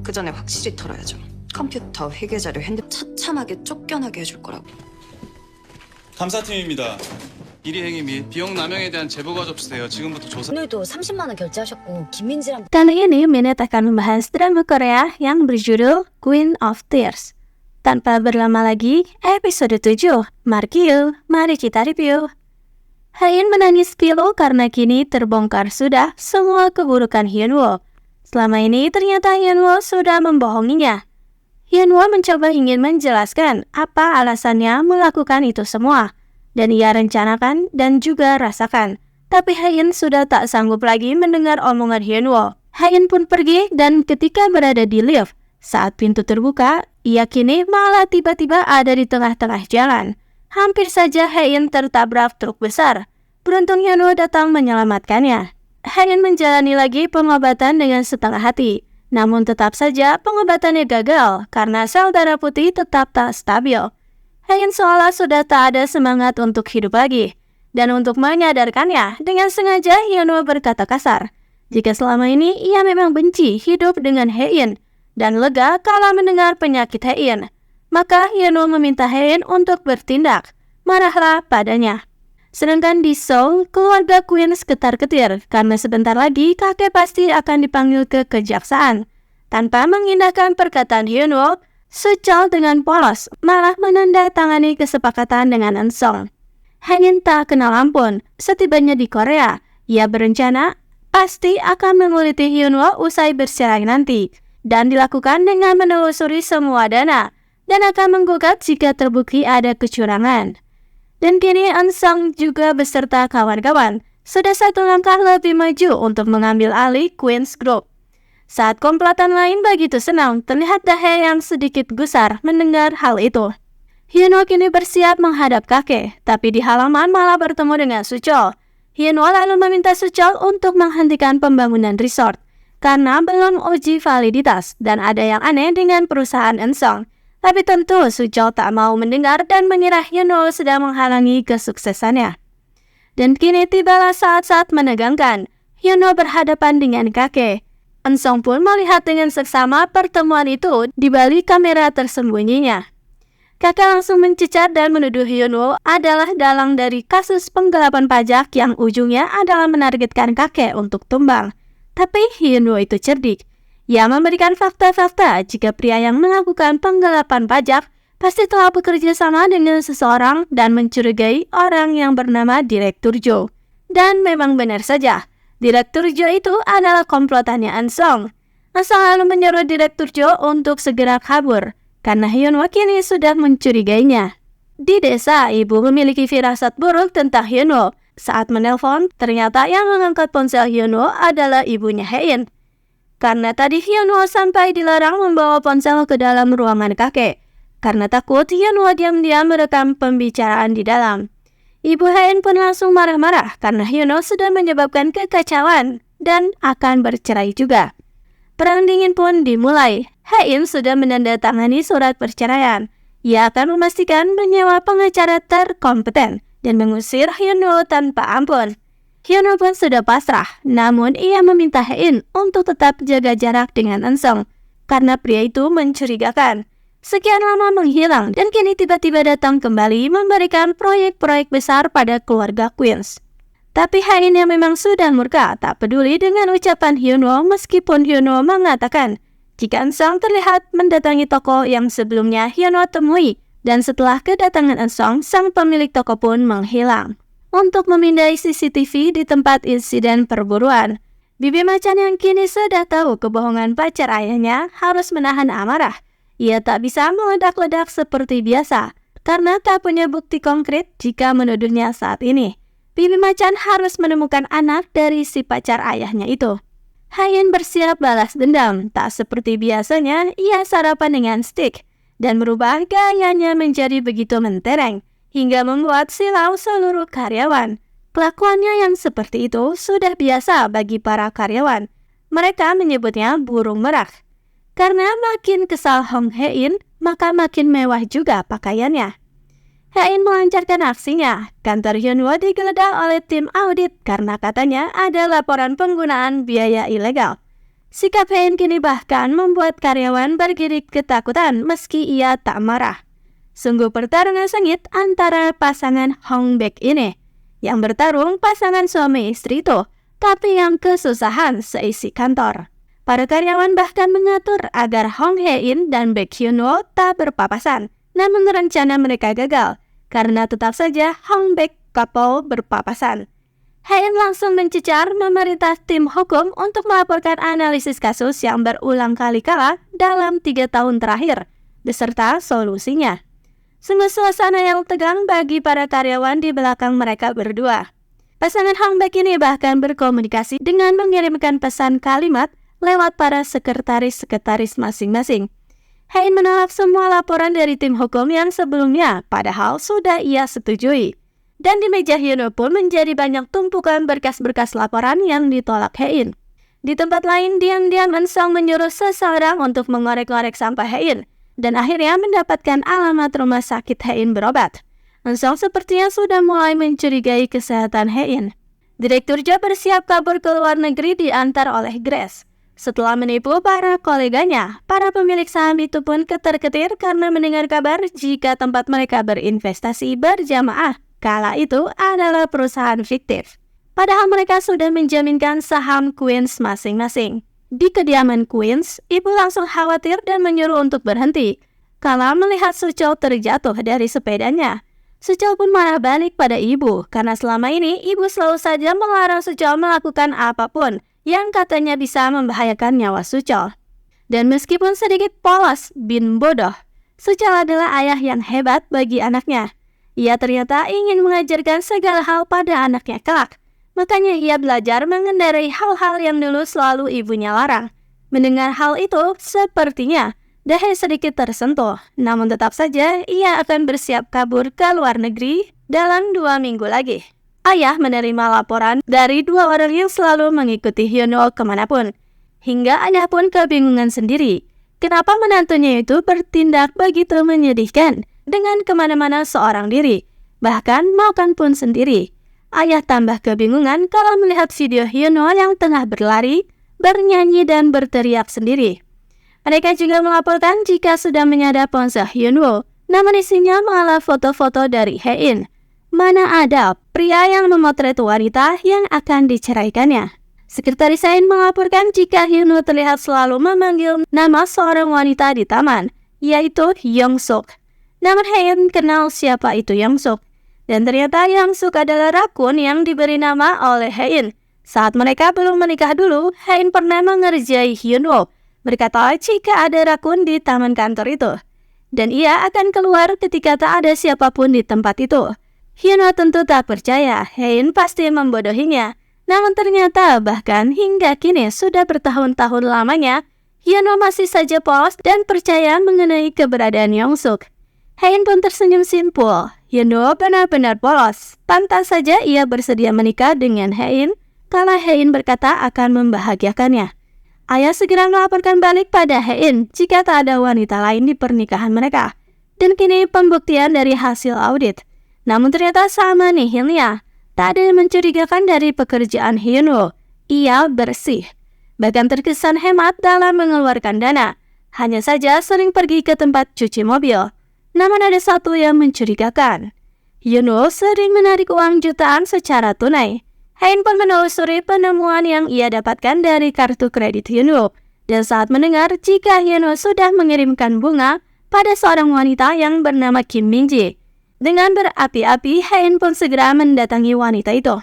그 전에 확실히 털어야죠. 컴퓨터, 회계자료, 핸드 처참하게 쫓겨나게 해줄 거라고. 감사팀입니다. 일이 행위 및 비용 남용에 대한 제보가 접수되어 지금부터 조사. 오늘도 30만 원 결제하셨고 김민지랑 Kali ini Minat akan membahas drama Korea yang berjudul Queen of Tears. Tanpa berlama lagi, episode 7. Mari kita review. Hain menangis pilu karena kini terbongkar sudah semua keburukan Hyunwoo. Selama ini ternyata Hyunwoo sudah membohonginya. Hyunwoo mencoba ingin menjelaskan apa alasannya melakukan itu semua, dan ia rencanakan dan juga rasakan. Tapi Hain sudah tak sanggup lagi mendengar omongan Hyunwoo. Hain pun pergi dan ketika berada di lift, saat pintu terbuka, ia kini malah tiba-tiba ada di tengah-tengah jalan. Hampir saja Hain tertabrak truk besar. Beruntung Hyunwoo datang menyelamatkannya. Hain menjalani lagi pengobatan dengan setengah hati. Namun tetap saja pengobatannya gagal karena sel darah putih tetap tak stabil. Hain seolah sudah tak ada semangat untuk hidup lagi. Dan untuk menyadarkannya, dengan sengaja Hyunwoo berkata kasar. Jika selama ini ia memang benci hidup dengan Hain dan lega kala mendengar penyakit Hain, maka Hyunwoo meminta Hain untuk bertindak. Marahlah padanya. Sedangkan di Seoul, keluarga Queen ketar-ketir karena sebentar lagi kakek pasti akan dipanggil ke kejaksaan. Tanpa mengindahkan perkataan Hyunwoo, Suchol dengan polos malah menandatangani kesepakatan dengan Eun-sung. Hain tak kenal ampun. Setibanya di Korea, ia berencana pasti akan menguliti Hyunwoo usai bercerai nanti, dan dilakukan dengan menelusuri semua dana dan akan menggugat jika terbukti ada kecurangan. Dan kini Eun-sung juga beserta kawan-kawan sudah satu langkah lebih maju untuk mengambil alih Queen's Group. Saat komplotan lain begitu senang, terlihat Dahae yang sedikit gusar mendengar hal itu. Hyunwoo kini bersiap menghadap kakek, tapi di halaman malah bertemu dengan Suchol. Hyunwoo lalu meminta Suchol untuk menghentikan pembangunan resort karena belum uji validitas dan ada yang aneh dengan perusahaan Eun-sung. Tapi tentu Suchol tak mau mendengar dan mengira Hyunwoo sedang menghalangi kesuksesannya. Dan kini tibalah saat-saat menegangkan. Hyunwoo berhadapan dengan kakek. Eun-sung pun melihat dengan seksama pertemuan itu di balik kamera tersembunyinya. Kakek langsung mencecar dan menuduh Hyunwoo adalah dalang dari kasus penggelapan pajak yang ujungnya adalah menargetkan kakek untuk tumbang. Tapi Hyunwoo itu cerdik. Ia memberikan fakta-fakta jika pria yang melakukan penggelapan pajak pasti telah bekerja sama dengan seseorang dan mencurigai orang yang bernama Direktur Jo. Dan memang benar saja, Direktur Jo itu adalah komplotannya Eun-sung. Eun-sung lalu menyuruh Direktur Jo untuk segera kabur, karena Hyunwoo kini sudah mencurigainya. Di desa, ibu memiliki firasat buruk tentang Hyunwoo. Saat menelpon, ternyata yang mengangkat ponsel Hyunwoo adalah ibunya Hain. Karena tadi Hyunwoo sampai dilarang membawa ponsel ke dalam ruangan kakek. Karena takut, Hyunwoo diam-diam merekam pembicaraan di dalam. Ibu Hain pun langsung marah-marah karena Hyunwoo sudah menyebabkan kekacauan dan akan bercerai juga. Perang dingin pun dimulai. Hain sudah menandatangani surat perceraian. Ia akan memastikan menyewa pengacara terkompeten dan mengusir Hyunwoo tanpa ampun. Hyunwoo pun sudah pasrah, namun ia meminta Hain untuk tetap jaga jarak dengan Eun-sung karena pria itu mencurigakan. Sekian lama menghilang dan kini tiba-tiba datang kembali memberikan proyek-proyek besar pada keluarga Queens. Tapi Hain yang memang sudah murka tak peduli dengan ucapan Hyunwoo meskipun Hyunwoo mengatakan jika Eun-sung terlihat mendatangi toko yang sebelumnya Hyunwoo temui dan setelah kedatangan Eun-sung, sang pemilik toko pun menghilang. Untuk memindai CCTV di tempat insiden perburuan, Bibi Macan yang kini sudah tahu kebohongan pacar ayahnya harus menahan amarah. Ia tak bisa meledak-ledak seperti biasa karena tak punya bukti konkret jika menuduhnya saat ini. Bibi Macan harus menemukan anak dari si pacar ayahnya itu. Hain bersiap balas dendam. Tak seperti biasanya, ia sarapan dengan steak dan merubah gayanya menjadi begitu mentereng hingga membuat silau seluruh karyawan. Kelakuannya yang seperti itu sudah biasa bagi para karyawan. Mereka menyebutnya burung merak. Karena makin kesal Hong Hae-in, maka makin mewah juga pakaiannya. Hae-in melancarkan aksinya. Kantor Hyunwoo digeledah oleh tim audit karena katanya ada laporan penggunaan biaya ilegal. Sikap Hein kini bahkan membuat karyawan bergidik ketakutan meski ia tak marah. Sungguh pertarungan sengit antara pasangan Hong Baek ini. Yang bertarung pasangan suami istri itu, tapi yang kesusahan seisi kantor. Para karyawan bahkan mengatur agar Hong Hae-in dan Baek Hyun-woo tak berpapasan. Namun rencana mereka gagal, karena tetap saja Hong Baek couple berpapasan. Hae-in langsung mencecar memerintah tim hukum untuk melaporkan analisis kasus yang berulang kali kalah dalam 3 tahun terakhir, beserta solusinya. Sungguh suasana yang tegang bagi para karyawan di belakang mereka berdua. Pasangan Hong Baek ini bahkan berkomunikasi dengan mengirimkan pesan kalimat lewat para sekretaris-sekretaris masing-masing. Hae-in menolak semua laporan dari tim hukum yang sebelumnya, padahal sudah ia setujui. Dan di meja Hyun-woo pun menjadi banyak tumpukan berkas-berkas laporan yang ditolak Hae-in. Di tempat lain, diam-diam Eun-sung menyuruh seseorang untuk mengorek-ngorek sampah Hae-in, dan akhirnya mendapatkan alamat rumah sakit Hae-in berobat. Eun-sung sepertinya sudah mulai mencurigai kesehatan Hae-in. Direktur Jo bersiap kabur ke luar negeri diantar oleh Grace. Setelah menipu para koleganya, para pemilik saham itu pun ketar-ketir karena mendengar kabar jika tempat mereka berinvestasi berjamaah kala itu adalah perusahaan fiktif. Padahal mereka sudah menjaminkan saham Queens masing-masing. Di kediaman Queens, ibu langsung khawatir dan menyuruh untuk berhenti. Kala melihat Suchol terjatuh dari sepedanya, Suchol pun marah balik pada ibu karena selama ini ibu selalu saja melarang Suchol melakukan apapun yang katanya bisa membahayakan nyawa Suchol. Dan meskipun sedikit polos bin bodoh, Suchol adalah ayah yang hebat bagi anaknya. Ia ternyata ingin mengajarkan segala hal pada anaknya kelak. Makanya ia belajar mengendarai hal-hal yang dulu selalu ibunya larang. Mendengar hal itu, sepertinya Dae sedikit tersentuh. Namun tetap saja ia akan bersiap kabur ke luar negeri dalam 2 minggu lagi. Ayah menerima laporan dari 2 orang yang selalu mengikuti Hyun-woo kemanapun. Hingga ayah pun kebingungan sendiri. Kenapa menantunya itu bertindak begitu menyedihkan dengan kemana-mana seorang diri, bahkan makan pun sendiri. Ayah tambah kebingungan kalau melihat video Hyun-woo yang tengah berlari, bernyanyi dan berteriak sendiri. Mereka juga melaporkan jika sudah menyadap ponsel Hyun-woo, namun isinya malah foto-foto dari Hae-in. Mana ada pria yang memotret wanita yang akan diceraikannya. Sekretaris Hae-in melaporkan jika Hyun-woo terlihat selalu memanggil nama seorang wanita di taman, yaitu Young-suk. Namun Hae-in kenal siapa itu Young-suk. Dan ternyata Young-suk adalah rakun yang diberi nama oleh Hae-in. Saat mereka belum menikah dulu, Hae-in pernah mengerjai Hyun-woo, berkata jika ada rakun di taman kantor itu. Dan ia akan keluar ketika tak ada siapapun di tempat itu. Hyun-woo tentu tak percaya, Hae-in pasti membodohinya. Namun ternyata bahkan hingga kini sudah bertahun-tahun lamanya, Hyun-woo masih saja polos dan percaya mengenai keberadaan Young-suk. Hae-in pun tersenyum simpul. Hyun-woo benar-benar polos. Pantas saja ia bersedia menikah dengan Hae-in kalau Hae-in berkata akan membahagiakannya. Ayah segera melaporkan balik pada Hae-in jika tak ada wanita lain di pernikahan mereka. Dan kini pembuktian dari hasil audit. Namun ternyata sama nihilnya. Tak ada yang mencurigakan dari pekerjaan Hyun-woo. Ia bersih. Bahkan terkesan hemat dalam mengeluarkan dana. Hanya saja sering pergi ke tempat cuci mobil. Namun ada satu yang mencurigakan. Hyun-woo sering menarik uang jutaan secara tunai. Hae-in pun menelusuri penemuan yang ia dapatkan dari kartu kredit Hyun-woo. Dan saat mendengar jika Hyun-woo sudah mengirimkan bunga pada seorang wanita yang bernama Kim Min-ji. Dengan berapi-api, Hae-in pun segera mendatangi wanita itu.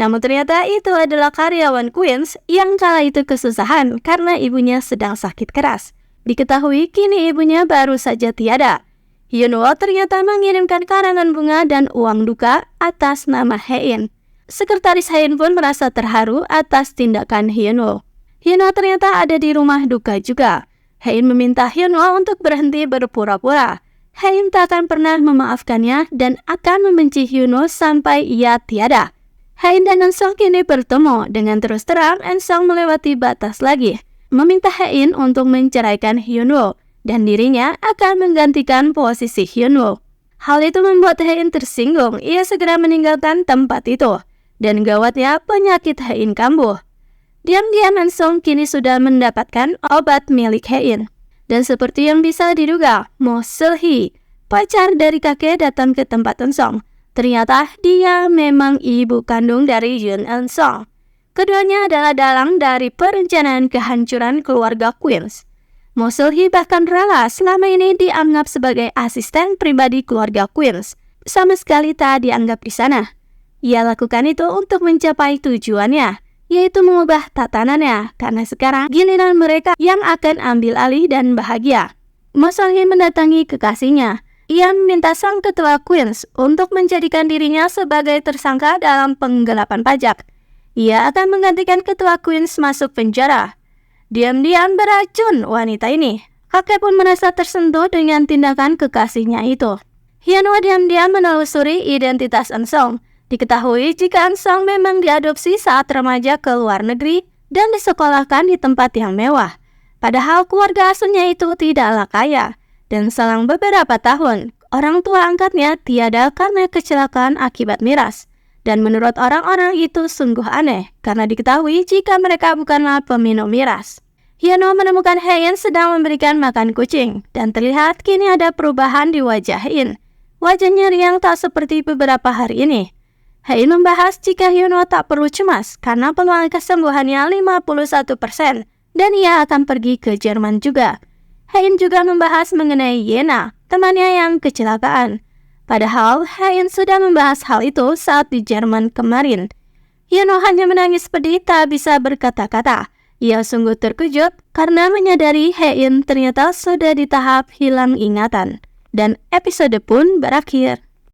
Namun ternyata itu adalah karyawan Queens yang kala itu kesusahan karena ibunya sedang sakit keras. Diketahui kini ibunya baru saja tiada. Hyun-woo ternyata mengirimkan karangan bunga dan uang duka atas nama Hae-in. Sekretaris Hae-in pun merasa terharu atas tindakan Hyun-woo. Hyun-woo ternyata ada di rumah duka juga. Hae-in meminta Hyun-woo untuk berhenti berpura-pura. Hae-in tak akan pernah memaafkannya dan akan membenci Hyun-woo sampai ia tiada. Hae-in dan Eun-sung kini bertemu. Dengan terus terang, Eun-sung melewati batas lagi, meminta Hae-in untuk menceraikan Hyun-woo. Dan dirinya akan menggantikan posisi Hyun-woo. Hal itu membuat Hae-in tersinggung. Ia segera meninggalkan tempat itu. Dan gawatnya penyakit Hae-in kambuh. Diam-diam Ansong kini sudah mendapatkan obat milik Hein. Dan seperti yang bisa diduga, Mo Se-hee, pacar dari kakek, datang ke tempat Ansong. Ternyata dia memang ibu kandung dari Yoon Eun-song. Keduanya adalah dalang dari perencanaan kehancuran keluarga Queens. Mo Se-hee bahkan rela selama ini dianggap sebagai asisten pribadi keluarga Queens. Sama sekali tak dianggap di sana. Ia lakukan itu untuk mencapai tujuannya, yaitu mengubah tatanannya, karena sekarang giliran mereka yang akan ambil alih dan bahagia. Mo Se-hee mendatangi kekasihnya. Ia meminta sang ketua Queens untuk menjadikan dirinya sebagai tersangka dalam penggelapan pajak. Ia akan menggantikan ketua Queens masuk penjara. Diam-diam beracun wanita ini. Kakek pun merasa tersentuh dengan tindakan kekasihnya itu. Hyunwoo diam-diam menelusuri identitas Ansong. Diketahui jika Ansong memang diadopsi saat remaja ke luar negeri dan disekolahkan di tempat yang mewah. Padahal keluarga asuhnya itu tidaklah kaya. Dan selang beberapa tahun, orang tua angkatnya tiada karena kecelakaan akibat miras. Dan menurut orang-orang itu sungguh aneh, karena diketahui jika mereka bukanlah peminum miras. Hyunwoo menemukan Hein sedang memberikan makan kucing, dan terlihat kini ada perubahan di wajah Hein. Wajahnya riang tak seperti beberapa hari ini. Hein membahas jika Hyunwoo tak perlu cemas, karena peluang kesembuhannya 51%, dan ia akan pergi ke Jerman juga. Hein juga membahas mengenai Yena, temannya yang kecelakaan. Padahal Hein sudah membahas hal itu saat di Jerman kemarin. Hyunwoo hanya menangis pedih tak bisa berkata-kata. Ia sungguh terkejut karena menyadari Hein ternyata sudah di tahap hilang ingatan. Dan episode pun berakhir.